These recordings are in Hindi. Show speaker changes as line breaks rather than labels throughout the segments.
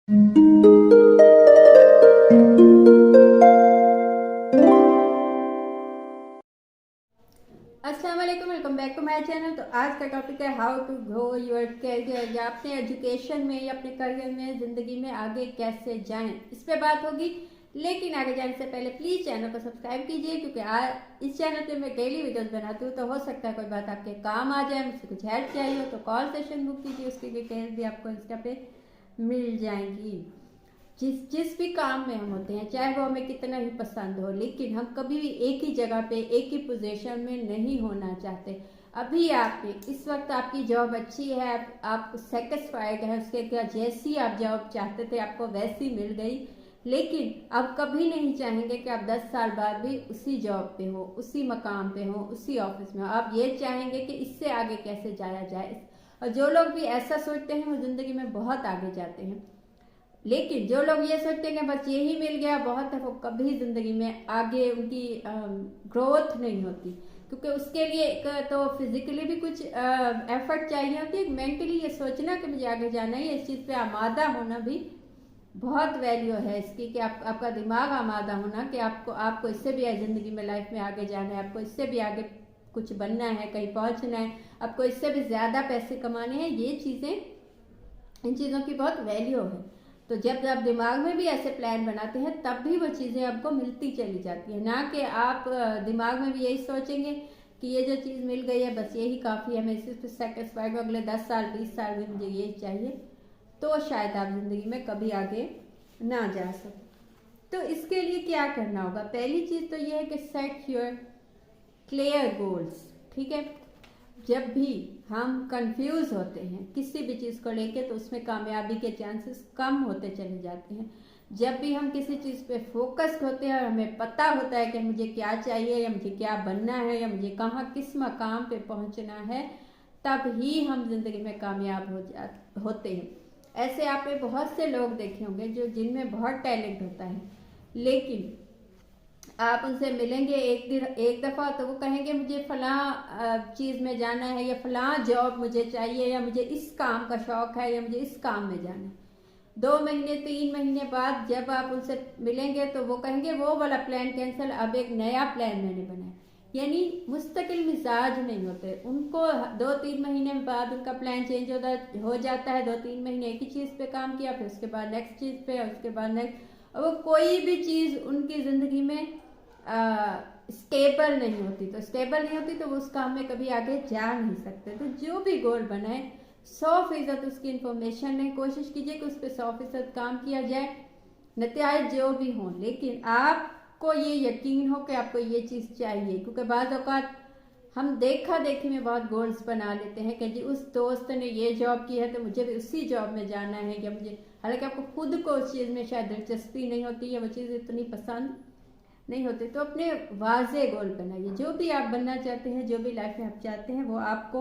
अस्सलाम वालेकुम, welcome back to my channel. तो आज का टॉपिक है how to grow your career, या अपने एजुकेशन में या अपने करियर में, ज़िंदगी में आगे कैसे जाएं, इस पे बात होगी। लेकिन आगे जाने से पहले प्लीज़ चैनल को सब्सक्राइब कीजिए, क्योंकि इस चैनल पे मैं डेली वीडियोस बनाती हूँ। तो हो सकता है कोई बात आपके काम आ जाए, मुझसे कुछ हेल्प चाहिए हो तो कॉल सेशन बुक कीजिए, उसकी डिटेल्स भी आपको इंस्टा पे मिल जाएंगी। जिस भी काम में हम होते हैं, चाहे वो हमें कितना ही पसंद हो, लेकिन हम कभी भी एक ही जगह पे एक ही पोजीशन में नहीं होना चाहते। अभी आपने इस वक्त आपकी जॉब अच्छी है, आप सेटिस्फाइड है उसके, क्या जैसी आप जॉब चाहते थे आपको वैसी मिल गई, लेकिन आप कभी नहीं चाहेंगे कि आप 10 साल बाद भी उसी जॉब पे हो, उसी मकाम पे हो, उसी ऑफिस में हो। आप ये चाहेंगे कि इससे आगे कैसे जाया जाए। और जो लोग भी ऐसा सोचते हैं वो ज़िंदगी में बहुत आगे जाते हैं। लेकिन जो लोग ये सोचते हैं कि बस यही मिल गया बहुत है, वो कभी ज़िंदगी में आगे उनकी ग्रोथ नहीं होती, क्योंकि उसके लिए एक तो फिजिकली भी कुछ एफर्ट चाहिए होती है, मेंटली ये सोचना कि मुझे आगे जाना है, इस चीज़ पे आमादा होना भी बहुत वैल्यू है इसकी, कि आपका दिमाग आमादा होना कि आपको इससे भी ज़िंदगी में, लाइफ में आगे जाना है, आपको इससे भी आगे कुछ बनना है, कहीं पहुंचना है, आपको इससे भी ज़्यादा पैसे कमाने हैं। ये चीज़ें, इन चीज़ों की बहुत वैल्यू है। तो जब आप दिमाग में भी ऐसे प्लान बनाते हैं तब भी वो चीज़ें आपको मिलती चली जाती है, ना कि आप दिमाग में भी यही सोचेंगे कि ये जो चीज़ मिल गई है बस यही काफ़ी है, मैं इसी पे सेटिस्फाइड हूँ, अगले 10 साल 20 साल में मुझे ये चाहिए। तो शायद आप ज़िंदगी में कभी आगे ना जा सकें। तो इसके लिए क्या करना होगा? पहली चीज़ तो ये है कि सेट योर क्लियर गोल्स। ठीक है, जब भी हम कंफ्यूज होते हैं किसी भी चीज़ को लेके, तो उसमें कामयाबी के चांसेस कम होते चले जाते हैं। जब भी हम किसी चीज़ पे फोकस्ड होते हैं और हमें पता होता है कि मुझे क्या चाहिए, या मुझे क्या बनना है, या मुझे कहाँ किस मकाम पे पहुंचना है, तब ही हम जिंदगी में कामयाब होते हैं। ऐसे आपने बहुत से लोग देखे होंगे जो जिनमें बहुत टैलेंट होता है, लेकिन आप उनसे मिलेंगे एक दफ़ा तो वो कहेंगे मुझे फलां चीज़ में जाना है, या फलां जॉब मुझे चाहिए, या मुझे इस काम का शौक़ है, या मुझे इस काम में जाना है। 2 महीने 3 महीने बाद जब आप उनसे मिलेंगे तो वो कहेंगे वो वाला प्लान कैंसिल, अब एक नया प्लान मैंने बनाया। यानी मुस्तकिल मिजाज नहीं होते उनको। 2-3 महीने बाद उनका प्लान चेंज हो जाता है। 2-3 महीने एक ही चीज़ पे काम किया, फिर उसके बाद नेक्स्ट चीज़ पे, और उसके बाद नेक्स्ट। और वो कोई भी चीज़ उनकी ज़िंदगी में स्टेबल नहीं होती। तो स्टेबल नहीं होती तो वो उस काम में कभी आगे जा नहीं सकते। तो जो भी गोल बनाए 100% उसकी इंफॉर्मेशन लें, कोशिश कीजिए कि उस पर 100% काम किया जाए, नतीजे जो भी हों, लेकिन आपको ये यकीन हो कि आपको ये चीज़ चाहिए। क्योंकि बाज़ औक़ात हम देखा देखी में बहुत गोल्स बना लेते हैं कि जी उस दोस्त ने ये जॉब की है तो मुझे भी उसी जॉब में जाना है, या मुझे, हालांकि आपको खुद को उस चीज़ में शायद दिलचस्पी नहीं होती, या वो चीज़ इतनी पसंद नहीं होते। तो अपने वाजे गोल बनाइए। जो भी आप बनना चाहते हैं, जो भी लाइफ में आप चाहते हैं, वो आपको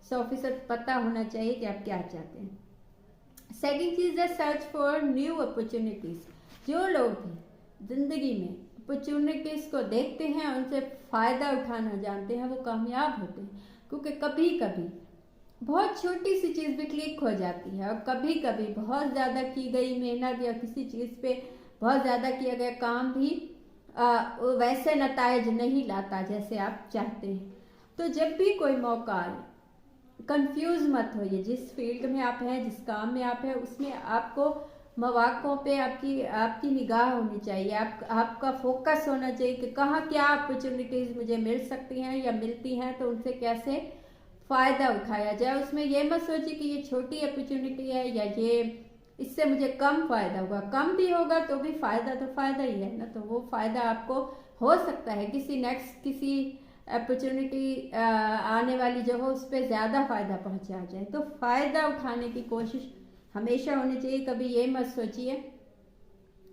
100% पता होना चाहिए कि आप क्या चाहते हैं। सेकंड चीज़ है सर्च फॉर न्यू अपॉर्चुनिटीज़। जो लोग भी ज़िंदगी में अपॉर्चुनिटीज़ को देखते हैं और उनसे फ़ायदा उठाना जानते हैं, वो कामयाब होते हैं। क्योंकि कभी कभी बहुत छोटी सी चीज़ भी क्लिक हो जाती है, और कभी कभी बहुत ज़्यादा की गई मेहनत या किसी चीज़ पे बहुत ज़्यादा किया गया काम भी वैसे नतायज नहीं लाता जैसे आप चाहते हैं। तो जब भी कोई मौका आए, कंफ्यूज मत होइए। जिस फील्ड में आप हैं, जिस काम में आप हैं, उसमें आपको मौक़ों पे आपकी निगाह होनी चाहिए, आपका फोकस होना चाहिए कि कहाँ क्या अपॉर्चुनिटीज़ मुझे मिल सकती हैं या मिलती हैं, तो उनसे कैसे फ़ायदा उठाया जाए। उसमें ये मत सोचिए कि ये छोटी अपॉर्चुनिटी है, या ये इससे मुझे कम फ़ायदा होगा। कम भी होगा तो भी फ़ायदा तो फ़ायदा ही है ना। तो वो फ़ायदा आपको हो सकता है किसी अपॉर्चुनिटी आने वाली जो हो उस पर ज़्यादा फ़ायदा पहुंचा जाए। तो फ़ायदा उठाने की कोशिश हमेशा होनी चाहिए। कभी ये मत सोचिए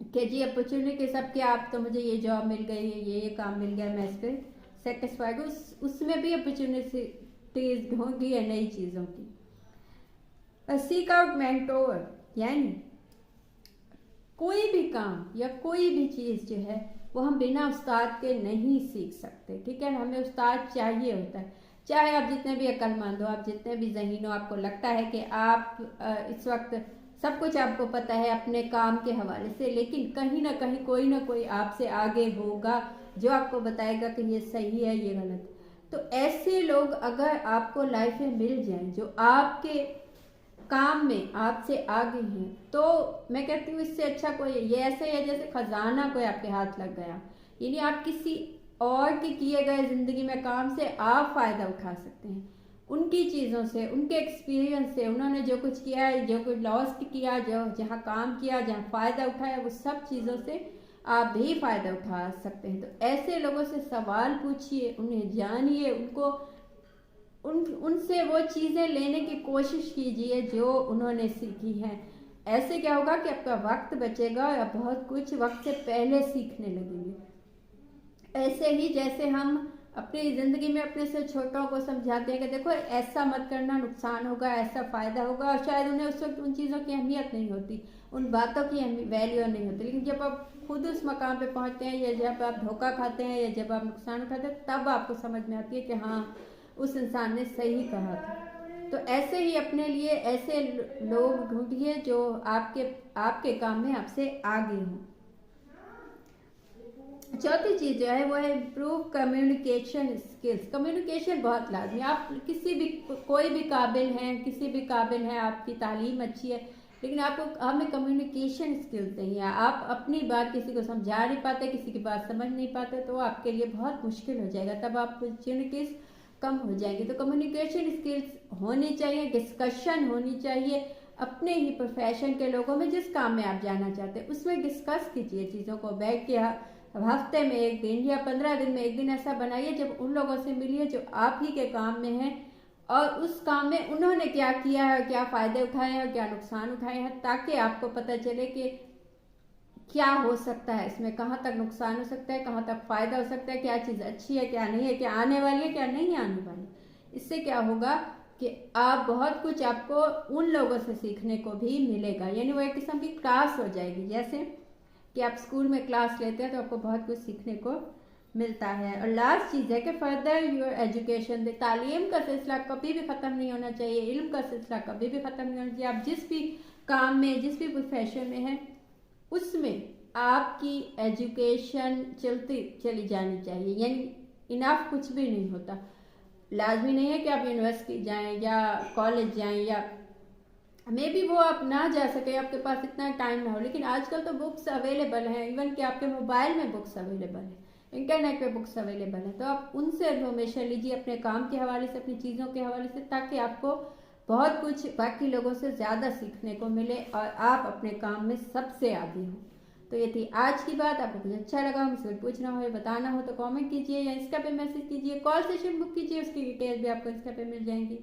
कि जी अपॉर्चुनिटी सब क्या, आप तो मुझे ये जॉब मिल गई है, ये काम मिल गया, मैं इस पर सेटिस्फाइड हूँ। उसमें भी अपॉर्चुनिटीज़ होंगी है नई चीज़ों की। सीक आउट मेंटोर, यानी कोई भी काम या कोई भी चीज़ जो है वो हम बिना उस्ताद के नहीं सीख सकते। ठीक है, हमें उस्ताद चाहिए होता है। चाहे आप जितने भी अक्लमंद हो, आप जितने भी ज़हीन हो, आपको लगता है कि आप इस वक्त सब कुछ आपको पता है अपने काम के हवाले से, लेकिन कहीं ना कहीं कोई ना कोई आपसे आगे होगा जो आपको बताएगा कि ये सही है ये गलत। तो ऐसे लोग अगर आपको लाइफ में मिल जाएं जो आपके काम में आपसे आगे हैं, तो मैं कहती हूँ इससे अच्छा कोई, ये ऐसे है जैसे खजाना कोई आपके हाथ लग गया। यानी आप किसी और के किए गए ज़िंदगी में काम से आप फ़ायदा उठा सकते हैं, उनकी चीज़ों से, उनके एक्सपीरियंस से, उन्होंने जो कुछ किया है, जो कुछ लॉस किया, जो जहाँ काम किया, जहाँ फ़ायदा उठाया, वो सब चीज़ों से आप भी फ़ायदा उठा सकते हैं। तो ऐसे लोगों से सवाल पूछिए, उन्हें जानिए, उनसे वो चीज़ें लेने की कोशिश कीजिए जो उन्होंने सीखी हैं। ऐसे क्या होगा कि आपका वक्त बचेगा और आप बहुत कुछ वक्त से पहले सीखने लगेंगे। ऐसे ही जैसे हम अपनी ज़िंदगी में अपने से छोटों को समझाते हैं कि देखो ऐसा मत करना, नुकसान होगा, ऐसा फ़ायदा होगा, और शायद उन्हें उस वक्त उन चीज़ों की अहमियत नहीं होती, उन बातों की वैल्यू नहीं होती। लेकिन जब आप खुद उस मकाम पे पहुंचते हैं, या जब आप धोखा खाते हैं, या जब आप नुकसान उठाते हैं, तब आपको समझ में आती है कि हाँ उस इंसान ने सही कहा था। तो ऐसे ही अपने लिए ऐसे लोग ढूंढिए जो आपके काम में आपसे आगे हों। चौथी चीज़ जो है वो है इम्प्रूव कम्युनिकेशन स्किल्स। कम्युनिकेशन बहुत लाजमी। आप किसी भी, कोई भी काबिल हैं, किसी भी काबिल हैं, आपकी तालीम अच्छी है, लेकिन आपको हमें कम्युनिकेशन स्किल्स नहीं है, आप अपनी बात किसी को समझा नहीं पाते, किसी की बात समझ नहीं पाते, तो आपके लिए बहुत मुश्किल हो जाएगा, तब आप अपॉर्चुनिटीज कम हो जाएंगी। तो कम्युनिकेशन स्किल्स होनी चाहिए, डिस्कशन होनी चाहिए अपने ही प्रोफेशन के लोगों में, जिस काम में आप जाना चाहते हैं उसमें डिस्कस कीजिए चीज़ों को, बैठ के हफ्ते में एक दिन या 15 दिन में एक दिन ऐसा बनाइए जब उन लोगों से मिलिए जो आप ही के काम में हैं, और उस काम में उन्होंने क्या किया है, क्या फ़ायदे उठाए हैं और क्या नुकसान उठाए हैं, ताकि आपको पता चले कि क्या हो सकता है इसमें, कहाँ तक नुकसान हो सकता है, कहाँ तक फ़ायदा हो सकता है, क्या चीज़ अच्छी है, क्या नहीं है, क्या आने वाली है, क्या नहीं आने वाली। इससे क्या होगा कि आप बहुत कुछ आपको उन लोगों से सीखने को भी मिलेगा, यानी वो एक किस्म की क्लास हो जाएगी। जैसे कि आप स्कूल में क्लास लेते हैं तो आपको बहुत कुछ सीखने को मिलता है। और लास्ट चीज़ है कि फर्दर योर एजुकेशन, तालीम का सिलसिला कभी भी ख़त्म नहीं होना चाहिए, इल्म का सिलसिला कभी भी ख़त्म नहीं होना चाहिए। आप जिस भी काम में, जिस भी प्रोफेशन में हैं, उसमें आपकी एजुकेशन चलती चली जानी चाहिए, यानी इनफ कुछ भी नहीं होता। लाजमी नहीं है कि आप यूनिवर्सिटी जाएं या कॉलेज जाएं, या मे बी वो आप ना जा सके, आपके पास इतना टाइम ना हो, लेकिन आजकल तो बुक्स अवेलेबल हैं, इवन कि आपके मोबाइल में बुक्स अवेलेबल हैं, इंटरनेट पे बुक्स अवेलेबल हैं, तो आप उनसे इन्फॉर्मेशन लीजिए अपने काम के हवाले से, अपनी चीज़ों के हवाले से, ताकि आपको बहुत कुछ बाकी लोगों से ज़्यादा सीखने को मिले और आप अपने काम में सबसे आगे हों। तो ये थी आज की बात। आपको कुछ अच्छा लगा, मुझसे पूछना हो या बताना हो तो कमेंट कीजिए या इंस्टा पे मैसेज कीजिए, कॉल सेशन बुक कीजिए, उसकी डिटेल भी आपको इंस्टा पे मिल जाएंगी।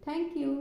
Thank you.